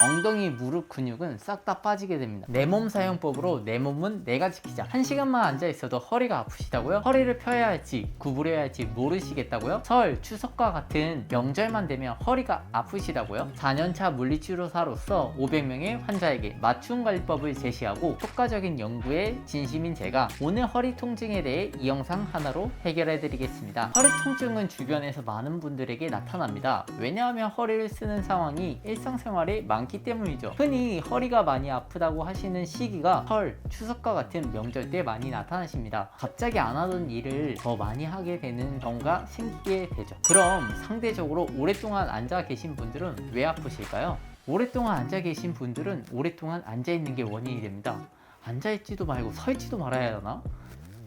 엉덩이 무릎 근육은 싹 다 빠지게 됩니다. 내 몸 사용법으로 내 몸은 내가 지키자. 1시간만 앉아 있어도 허리가 아프시다고요? 허리를 펴야 할지 구부려야 할지 모르시겠다고요? 설, 추석과 같은 명절만 되면 허리가 아프시다고요? 4년차 물리치료사로서 500명의 환자에게 맞춤 관리법을 제시하고 효과적인 연구에 진심인 제가 오늘 허리 통증에 대해 이 영상 하나로 해결해 드리겠습니다. 허리 통증은 주변에서 많은 분들에게 나타납니다. 왜냐하면 허리를 쓰는 상황이 일상생활에 많기 때문이죠. 흔히 허리가 많이 아프다고 하시는 시기가 설, 추석과 같은 명절 때 많이 나타나십니다. 갑자기 안 하던 일을 더 많이 하게 되는 경우가 생기게 되죠. 그럼 상대적으로 오랫동안 앉아 계신 분들은 왜 아프실까요? 오랫동안 앉아 계신 분들은 오랫동안 앉아 있는 게 원인이 됩니다. 앉아 있지도 말고 서 있지도 말아야 하나?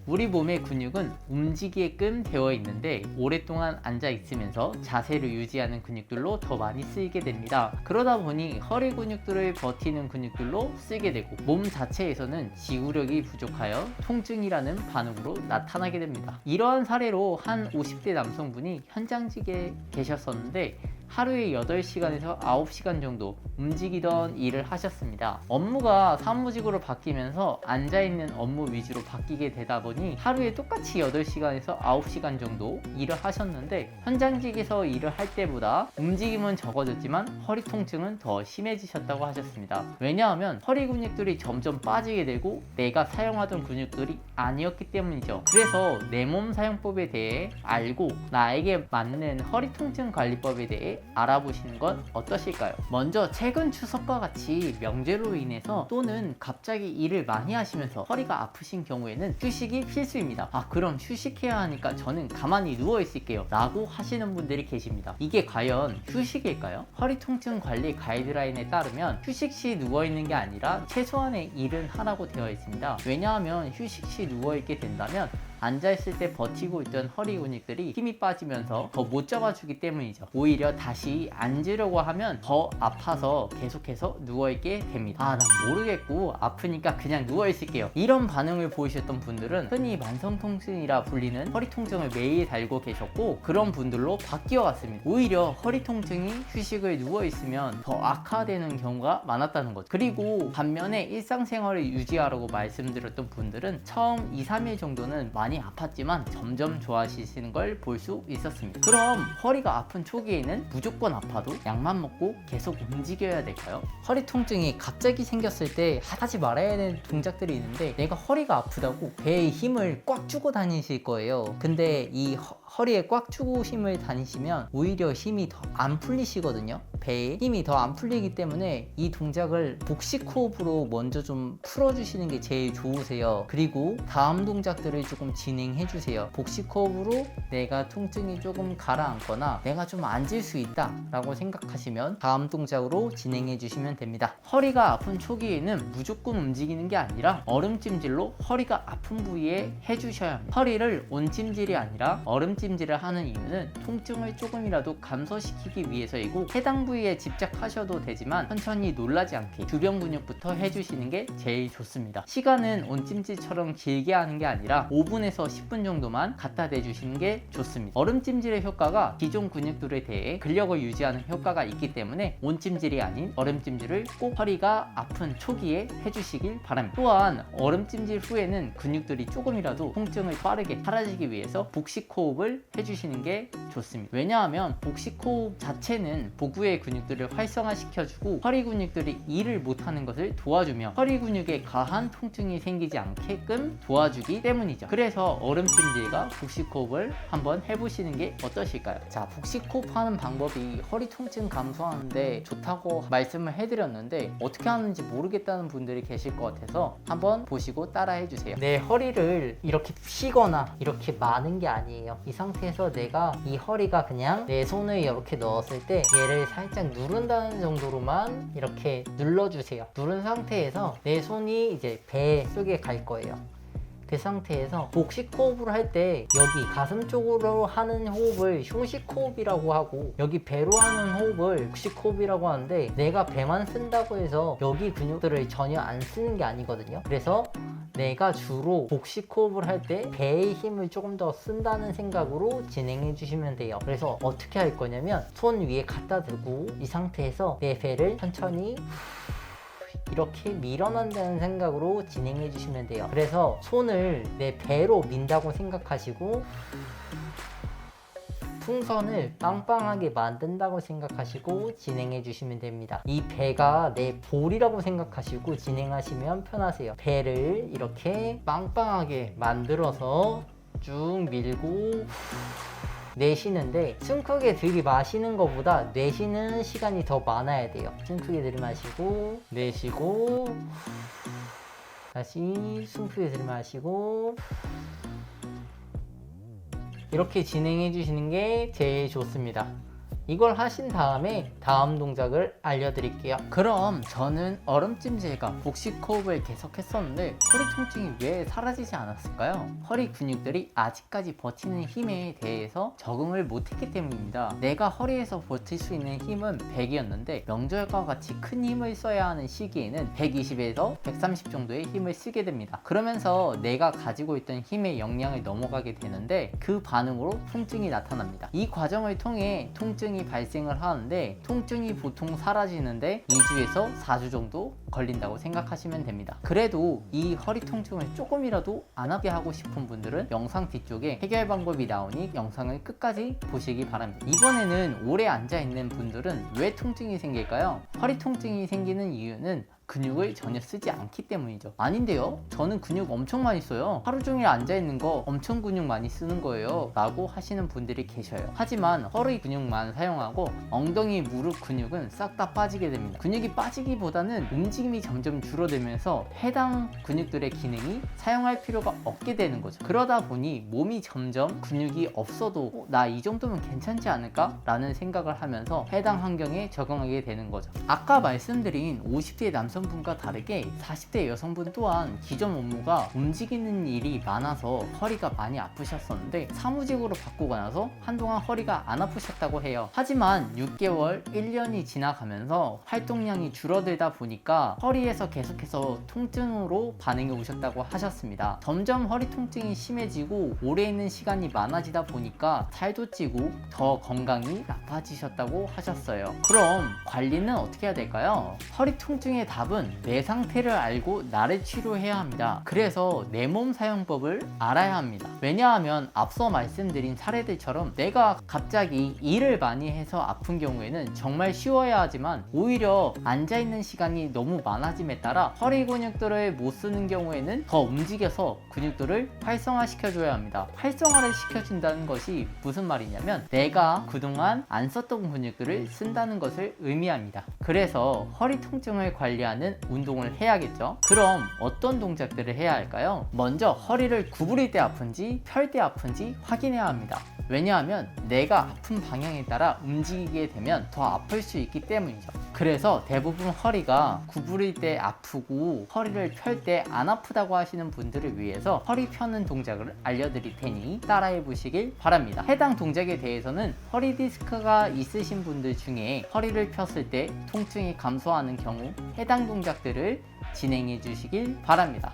우리 몸의 근육은 움직이게끔 되어 있는데 오랫동안 앉아 있으면서 자세를 유지하는 근육들로 더 많이 쓰이게 됩니다. 그러다 보니 허리 근육들을 버티는 근육들로 쓰게 되고 몸 자체에서는 지구력이 부족하여 통증이라는 반응으로 나타나게 됩니다. 이러한 사례로 한 50대 남성분이 현장직에 계셨었는데 하루에 8시간에서 9시간 정도 움직이던 일을 하셨습니다. 업무가 사무직으로 바뀌면서 앉아있는 업무 위주로 바뀌게 되다 보니 하루에 똑같이 8시간에서 9시간 정도 일을 하셨는데 현장직에서 일을 할 때보다 움직임은 적어졌지만 허리 통증은 더 심해지셨다고 하셨습니다. 왜냐하면 허리 근육들이 점점 빠지게 되고 내가 사용하던 근육들이 아니었기 때문이죠. 그래서 내 몸 사용법에 대해 알고 나에게 맞는 허리 통증 관리법에 대해 알아보시는 건 어떠실까요? 먼저 최근 추석과 같이 명제로 인해서 또는 갑자기 일을 많이 하시면서 허리가 아프신 경우에는 휴식이 필수입니다. 그럼 휴식해야 하니까 저는 가만히 누워 있을게요 라고 하시는 분들이 계십니다. 이게 과연 휴식일까요? 허리 통증 관리 가이드라인에 따르면 휴식 시 누워 있는 게 아니라 최소한의 일은 하라고 되어 있습니다. 왜냐하면 휴식 시 누워 있게 된다면 앉아있을 때 버티고 있던 허리 근육들이 힘이 빠지면서 더 못 잡아주기 때문이죠. 오히려 다시 앉으려고 하면 더 아파서 계속해서 누워있게 됩니다. 난 모르겠고 아프니까 그냥 누워있을게요. 이런 반응을 보이셨던 분들은 흔히 만성통증이라 불리는 허리 통증을 매일 달고 계셨고 그런 분들로 바뀌어 갔습니다. 오히려 허리 통증이 휴식을 누워있으면 더 악화되는 경우가 많았다는 거죠. 그리고 반면에 일상생활을 유지하라고 말씀드렸던 분들은 처음 2-3일 정도는 많이 아팠지만 점점 좋아지시는 걸 볼 수 있었습니다. 그럼 허리가 아픈 초기에는 무조건 아파도 약만 먹고 계속 움직여야 될까요? 허리 통증이 갑자기 생겼을 때 하지 말아야 되는 동작들이 있는데 내가 허리가 아프다고 배에 힘을 꽉 주고 다니실 거예요. 근데 이 허리에 꽉 주고 힘을 다니시면 오히려 힘이 더 안 풀리시거든요. 배에 힘이 더 안 풀리기 때문에 이 동작을 복식 호흡으로 먼저 좀 풀어주시는 게 제일 좋으세요. 그리고 다음 동작들을 조금 진행해 주세요. 복식 호흡으로 내가 통증이 조금 가라앉거나 내가 좀 앉을 수 있다 라고 생각하시면 다음 동작으로 진행해 주시면 됩니다. 허리가 아픈 초기에는 무조건 움직이는 게 아니라 얼음찜질로 허리가 아픈 부위에 해주셔야 합니다. 허리를 온찜질이 아니라 얼음찜질을 하는 이유는 통증을 조금이라도 감소시키기 위해서이고 해당 부위에 집착하셔도 되지만 천천히 놀라지 않게 주변 근육부터 해주시는 게 제일 좋습니다. 시간은 온찜질처럼 길게 하는 게 아니라 5분에서 10분 정도만 갖다 대주시는 게 좋습니다. 얼음찜질의 효과가 기존 근육들에 대해 근력을 유지하는 효과가 있기 때문에 온찜질이 아닌 얼음찜질을 꼭 허리가 아픈 초기에 해주시길 바랍니다. 또한 얼음찜질 후에는 근육들이 조금이라도 통증을 빠르게 사라지기 위해서 복식 호흡을 해주시는 게 좋습니다. 왜냐하면 복식 호흡 자체는 복부의 근육들을 활성화시켜주고 허리 근육들이 일을 못하는 것을 도와주며 허리 근육에 과한 통증이 생기지 않게끔 도와주기 때문이죠. 그래서 얼음찜질과 복식 호흡을 한번 해보시는 게 어떠실까요? 자, 복식 호흡 하는 방법이 허리 통증 감소하는데 좋다고 말씀을 해드렸는데 어떻게 하는지 모르겠다는 분들이 계실 것 같아서 한번 보시고 따라 해주세요. 내 허리를 이렇게 펴거나 이렇게 마는 게 아니에요. 이 상태에서 내가 이 허리가 그냥 내 손을 이렇게 넣었을 때 얘를 살짝 누른다는 정도로만 이렇게 눌러주세요. 누른 상태에서 내 손이 이제 배 속에 갈 거예요. 그 상태에서 복식 호흡을 할 때 여기 가슴 쪽으로 하는 호흡을 흉식 호흡이라고 하고 여기 배로 하는 호흡을 복식 호흡이라고 하는데 내가 배만 쓴다고 해서 여기 근육들을 전혀 안 쓰는 게 아니거든요. 그래서 내가 주로 복식 호흡을 할 때 배의 힘을 조금 더 쓴다는 생각으로 진행해 주시면 돼요. 그래서 어떻게 할 거냐면 손 위에 갖다 대고 이 상태에서 내 배를 천천히 이렇게 밀어낸다는 생각으로 진행해 주시면 돼요. 그래서 손을 내 배로 민다고 생각하시고 풍선을 빵빵하게 만든다고 생각하시고 진행해 주시면 됩니다. 이 배가 내 볼이라고 생각하시고 진행하시면 편하세요. 배를 이렇게 빵빵하게 만들어서 쭉 밀고 내쉬는데 숨 크게 들이마시는 것보다 내쉬는 시간이 더 많아야 돼요. 숨 크게 들이마시고 내쉬고 다시 숨 크게 들이마시고 이렇게 진행해 주시는 게 제일 좋습니다. 이걸 하신 다음에 다음 동작을 알려드릴게요. 그럼 저는 얼음찜질과 복식 호흡을 계속 했었는데 허리 통증이 왜 사라지지 않았을까요? 허리 근육들이 아직까지 버티는 힘에 대해서 적응을 못했기 때문입니다. 내가 허리에서 버틸 수 있는 힘은 100이었는데 명절과 같이 큰 힘을 써야 하는 시기에는 120에서 130 정도의 힘을 쓰게 됩니다. 그러면서 내가 가지고 있던 힘의 역량을 넘어가게 되는데 그 반응으로 통증이 나타납니다. 이 과정을 통해 통증이 발생을 하는데 통증이 보통 사라지는데 2주에서 4주 정도 걸린다고 생각하시면 됩니다. 그래도 이 허리 통증을 조금이라도 안 하게 하고 싶은 분들은 영상 뒤쪽에 해결 방법이 나오니 영상을 끝까지 보시기 바랍니다. 이번에는 오래 앉아있는 분들은 왜 통증이 생길까요? 허리 통증이 생기는 이유는 근육을 전혀 쓰지 않기 때문이죠. 아닌데요? 저는 근육 엄청 많이 써요. 하루 종일 앉아있는 거 엄청 근육 많이 쓰는 거예요 라고 하시는 분들이 계셔요. 하지만 허리 근육만 사용하고 엉덩이, 무릎 근육은 싹 다 빠지게 됩니다. 근육이 빠지기보다는 움직임이 점점 줄어들면서 해당 근육들의 기능이 사용할 필요가 없게 되는 거죠. 그러다 보니 몸이 점점 근육이 없어도 나 이 정도면 괜찮지 않을까? 라는 생각을 하면서 해당 환경에 적응하게 되는 거죠. 아까 말씀드린 50대 남성분과 다르게 40대 여성분 또한 기존 업무가 움직이는 일이 많아서 허리가 많이 아프셨었는데 사무직으로 바꾸고 나서 한동안 허리가 안 아프셨다고 해요. 하지만 6개월, 1년이 지나가면서 활동량이 줄어들다 보니까 허리에서 계속해서 통증으로 반응이 오셨다고 하셨습니다. 점점 허리 통증이 심해지고 오래 있는 시간이 많아지다 보니까 살도 찌고 더 건강이 나빠지셨다고 하셨어요. 그럼 관리는 어떻게 해야 될까요? 허리 통증의 답은 내 상태를 알고 나를 치료해야 합니다. 그래서 내 몸 사용법을 알아야 합니다. 왜냐하면 앞서 말씀드린 사례들처럼 내가 갑자기 일을 많이 해서 아픈 경우에는 정말 쉬워야 하지만 오히려 앉아있는 시간이 너무 많아짐에 따라 허리 근육들을 못 쓰는 경우에는 더 움직여서 근육들을 활성화시켜줘야 합니다. 활성화를 시켜준다는 것이 무슨 말이냐면 내가 그동안 안 썼던 근육들을 쓴다는 것을 의미합니다. 그래서 허리 통증을 관리하는 운동을 해야겠죠. 그럼 어떤 동작들을 해야 할까요? 먼저 허리를 구부릴 때 아픈지 펼 때 아픈지 확인해야 합니다. 왜냐하면 내가 아픈 방향에 따라 움직이게 되면 더 아플 수 있기 때문이죠. 그래서 대부분 허리가 구부릴 때 아프고 허리를 펼 때 안 아프다고 하시는 분들을 위해서 허리 펴는 동작을 알려드릴 테니 따라해 보시길 바랍니다. 해당 동작에 대해서는 허리 디스크가 있으신 분들 중에 허리를 폈을 때 통증이 감소하는 경우 해당 동작들을 진행해 주시길 바랍니다.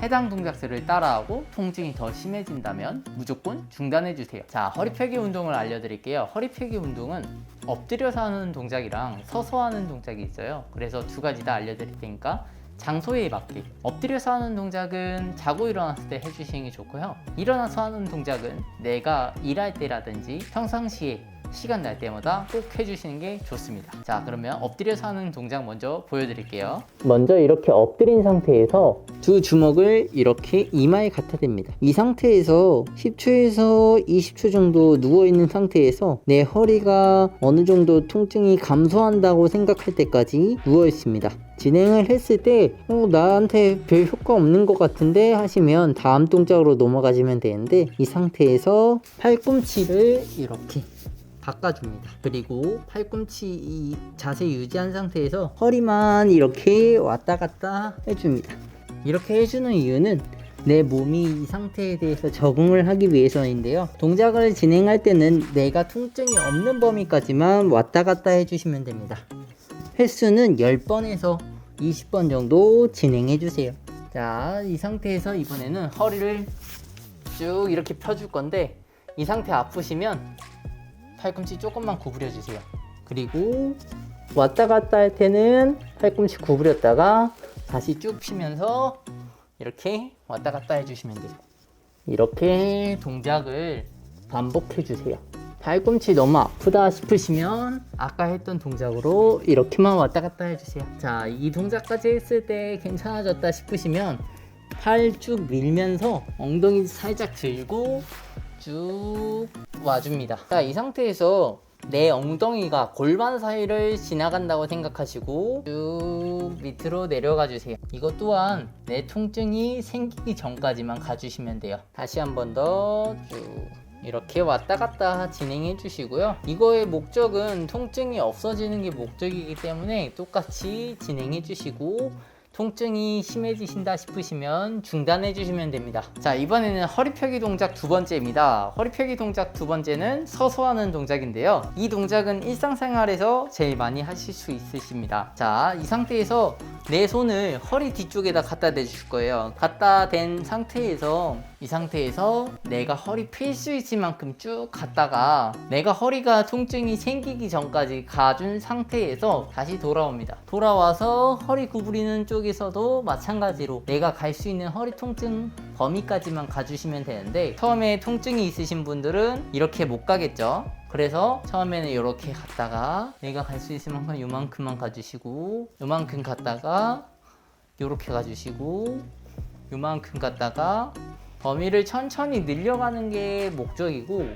해당 동작들을 따라하고 통증이 더 심해진다면 무조건 중단해 주세요. 자, 허리 펴기 운동을 알려드릴게요. 허리 펴기 운동은 엎드려서 하는 동작이랑 서서 하는 동작이 있어요. 그래서 두 가지 다 알려드릴 테니까 장소에 맞게 엎드려서 하는 동작은 자고 일어났을 때 해주시는 게 좋고요. 일어나서 하는 동작은 내가 일할 때라든지 평상시에 시간 날 때마다 꼭 해주시는 게 좋습니다. 자, 그러면 엎드려서 하는 동작 먼저 보여드릴게요. 먼저 이렇게 엎드린 상태에서 두 주먹을 이렇게 이마에 갖다 댑니다. 이 상태에서 10초에서 20초 정도 누워있는 상태에서 내 허리가 어느 정도 통증이 감소한다고 생각할 때까지 누워있습니다. 진행을 했을 때 나한테 별 효과 없는 것 같은데 하시면 다음 동작으로 넘어가시면 되는데 이 상태에서 팔꿈치를 이렇게 바꿔줍니다. 그리고 팔꿈치 이 자세 유지한 상태에서 허리만 이렇게 왔다 갔다 해줍니다. 이렇게 해주는 이유는 내 몸이 이 상태에 대해서 적응을 하기 위해서인데요. 동작을 진행할 때는 내가 통증이 없는 범위까지만 왔다 갔다 해주시면 됩니다. 횟수는 10번에서 20번 정도 진행해주세요. 자, 이 상태에서 이번에는 허리를 쭉 이렇게 펴줄 건데, 이 상태 아프시면 팔꿈치 조금만 구부려 주세요. 그리고 왔다 갔다 할 때는 팔꿈치 구부렸다가 다시 쭉 펴면서 이렇게 왔다 갔다 해주시면 돼요. 이렇게 동작을 반복해 주세요. 팔꿈치 너무 아프다 싶으시면 아까 했던 동작으로 이렇게만 왔다 갔다 해주세요. 자, 이 동작까지 했을 때 괜찮아졌다 싶으시면 팔 쭉 밀면서 엉덩이 살짝 들고 쭉 와줍니다. 자, 이 상태에서 내 엉덩이가 골반 사이를 지나간다고 생각하시고 쭉 밑으로 내려가 주세요. 이것 또한 내 통증이 생기기 전까지만 가주시면 돼요. 다시 한 번 더 쭉 이렇게 왔다 갔다 진행해 주시고요. 이거의 목적은 통증이 없어지는 게 목적이기 때문에 똑같이 진행해 주시고, 통증이 심해지신다 싶으시면 중단해 주시면 됩니다. 자, 이번에는 허리 펴기 동작 두 번째입니다. 허리 펴기 동작 두 번째는 서서 하는 동작인데요. 이 동작은 일상생활에서 제일 많이 하실 수 있으십니다. 자, 이 상태에서 내 손을 허리 뒤쪽에다 갖다 대줄 거예요. 갖다 댄 상태에서 이 상태에서 내가 허리 펼 수 있을 만큼 쭉 갔다가 내가 허리가 통증이 생기기 전까지 가준 상태에서 다시 돌아옵니다. 돌아와서 허리 구부리는 쪽에서도 마찬가지로 내가 갈 수 있는 허리 통증 범위까지만 가주시면 되는데, 처음에 통증이 있으신 분들은 이렇게 못 가겠죠. 그래서 처음에는 이렇게 갔다가 내가 갈 수 있을 만큼 요만큼만 가주시고, 요만큼 갔다가 요렇게 가주시고, 요만큼 갔다가 범위를 천천히 늘려가는 게 목적이고,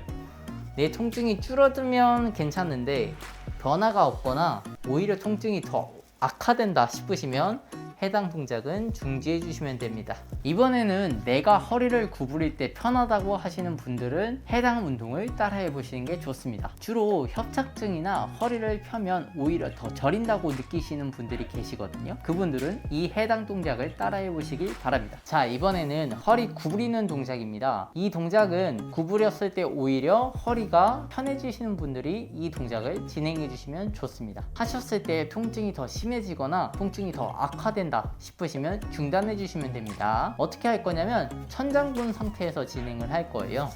내 통증이 줄어들면 괜찮은데 변화가 없거나 오히려 통증이 더 악화된다 싶으시면 해당 동작은 중지해 주시면 됩니다. 이번에는 내가 허리를 구부릴 때 편하다고 하시는 분들은 해당 운동을 따라해 보시는 게 좋습니다. 주로 협착증이나 허리를 펴면 오히려 더 저린다고 느끼시는 분들이 계시거든요. 그분들은 이 해당 동작을 따라해 보시길 바랍니다. 자, 이번에는 허리 구부리는 동작입니다. 이 동작은 구부렸을 때 오히려 허리가 편해지시는 분들이 이 동작을 진행해 주시면 좋습니다. 하셨을 때 통증이 더 심해지거나 통증이 더 악화된다 싶으시면 중단해 주시면 됩니다. 어떻게 할 거냐면 천장 본 상태에서 진행을 할 거예요.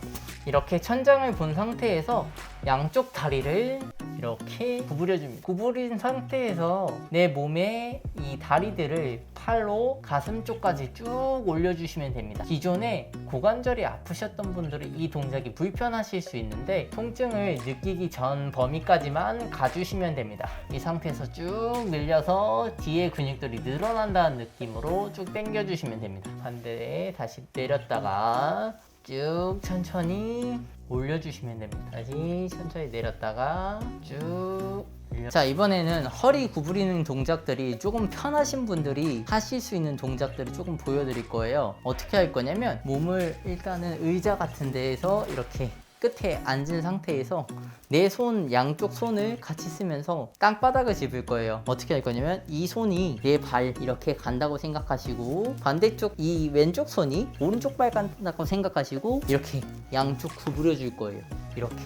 이렇게 천장을 본 상태에서 양쪽 다리를 이렇게 구부려 줍니다. 구부린 상태에서 내 몸의 이 다리들을 팔로 가슴 쪽까지 쭉 올려주시면 됩니다. 기존에 고관절이 아프셨던 분들은 이 동작이 불편하실 수 있는데 통증을 느끼기 전 범위까지만 가주시면 됩니다. 이 상태에서 쭉 늘려서 뒤에 근육들이 늘어난다는 느낌으로 쭉 당겨주시면 됩니다. 반대에 다시 내렸다가 쭉 천천히 올려주시면 됩니다. 다시 천천히 내렸다가 쭉. 자, 이번에는 허리 구부리는 동작들이 조금 편하신 분들이 하실 수 있는 동작들을 조금 보여드릴 거예요. 어떻게 할 거냐면 몸을 일단은 의자 같은 데에서 이렇게 끝에 앉은 상태에서 내 손 양쪽 손을 같이 쓰면서 땅바닥을 짚을 거예요. 어떻게 할 거냐면 이 손이 내 발 이렇게 간다고 생각하시고, 반대쪽 이 왼쪽 손이 오른쪽 발 간다고 생각하시고 이렇게 양쪽 구부려 줄 거예요. 이렇게.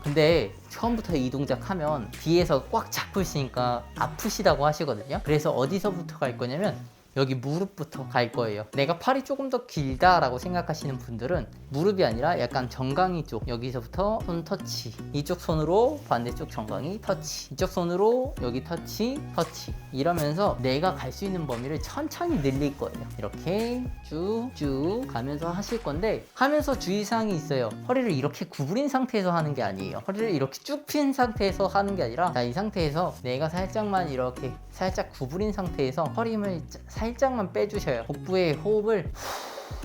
근데 처음부터 이 동작 하면 뒤에서 꽉 잡으시니까 아프시다고 하시거든요. 그래서 어디서부터 갈 거냐면 여기 무릎부터 갈 거예요. 내가 팔이 조금 더 길다라고 생각하시는 분들은 무릎이 아니라 약간 정강이 쪽, 여기서부터 손 터치, 이쪽 손으로 반대쪽 정강이 터치, 이쪽 손으로 여기 터치, 터치, 이러면서 내가 갈 수 있는 범위를 천천히 늘릴 거예요. 이렇게 쭉쭉 가면서 하실 건데, 하면서 주의사항이 있어요. 허리를 이렇게 구부린 상태에서 하는 게 아니에요. 허리를 이렇게 쭉 핀 상태에서 하는 게 아니라, 자, 이 상태에서 내가 살짝만 이렇게 살짝 구부린 상태에서 허리 힘을 살짝만 빼주셔요. 복부의 호흡을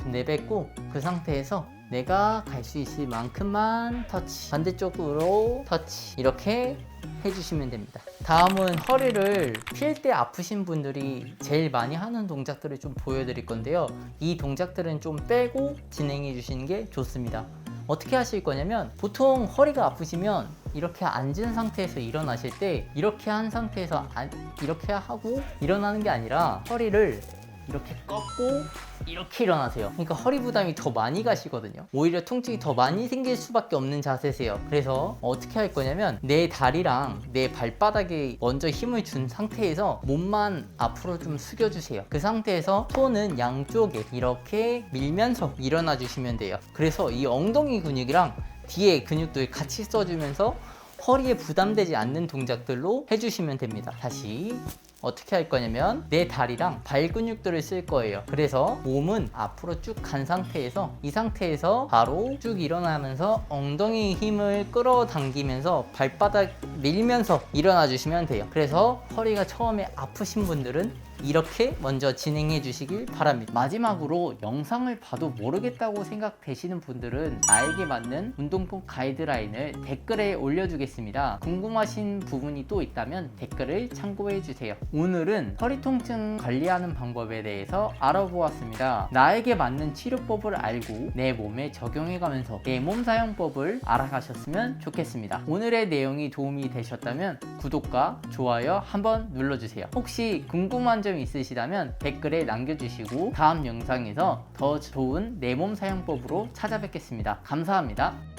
내뱉고 그 상태에서 내가 갈 수 있을 만큼만 터치, 반대쪽으로 터치, 이렇게 해주시면 됩니다. 다음은 허리를 필 때 아프신 분들이 제일 많이 하는 동작들을 좀 보여드릴 건데요. 이 동작들은 좀 빼고 진행해 주시는 게 좋습니다. 어떻게 하실 거냐면, 보통 허리가 아프시면 이렇게 앉은 상태에서 일어나실 때 이렇게 한 상태에서 이렇게 하고 일어나는 게 아니라 허리를 이렇게 꺾고 이렇게 일어나세요. 그러니까 허리 부담이 더 많이 가시거든요. 오히려 통증이 더 많이 생길 수밖에 없는 자세세요. 그래서 어떻게 할 거냐면 내 다리랑 내 발바닥에 먼저 힘을 준 상태에서 몸만 앞으로 좀 숙여주세요. 그 상태에서 손은 양쪽에 이렇게 밀면서 일어나 주시면 돼요. 그래서 이 엉덩이 근육이랑 뒤에 근육들 같이 써주면서 허리에 부담되지 않는 동작들로 해주시면 됩니다. 다시 어떻게 할 거냐면 내 다리랑 발 근육들을 쓸 거예요. 그래서 몸은 앞으로 쭉 간 상태에서 이 상태에서 바로 쭉 일어나면서 엉덩이 힘을 끌어당기면서 발바닥 밀면서 일어나 주시면 돼요. 그래서 허리가 처음에 아프신 분들은 이렇게 먼저 진행해 주시길 바랍니다. 마지막으로 영상을 봐도 모르겠다고 생각되시는 분들은 나에게 맞는 운동법 가이드라인을 댓글에 올려주겠습니다. 궁금하신 부분이 또 있다면 댓글을 참고해 주세요. 오늘은 허리 통증 관리하는 방법에 대해서 알아보았습니다. 나에게 맞는 치료법을 알고 내 몸에 적용해 가면서 내 몸 사용법을 알아가셨으면 좋겠습니다. 오늘의 내용이 도움이 되셨다면 구독과 좋아요 한번 눌러주세요. 혹시 궁금한 점 있으시다면 댓글에 남겨주시고 다음 영상에서 더 좋은 내 몸 사용법으로 찾아뵙겠습니다. 감사합니다.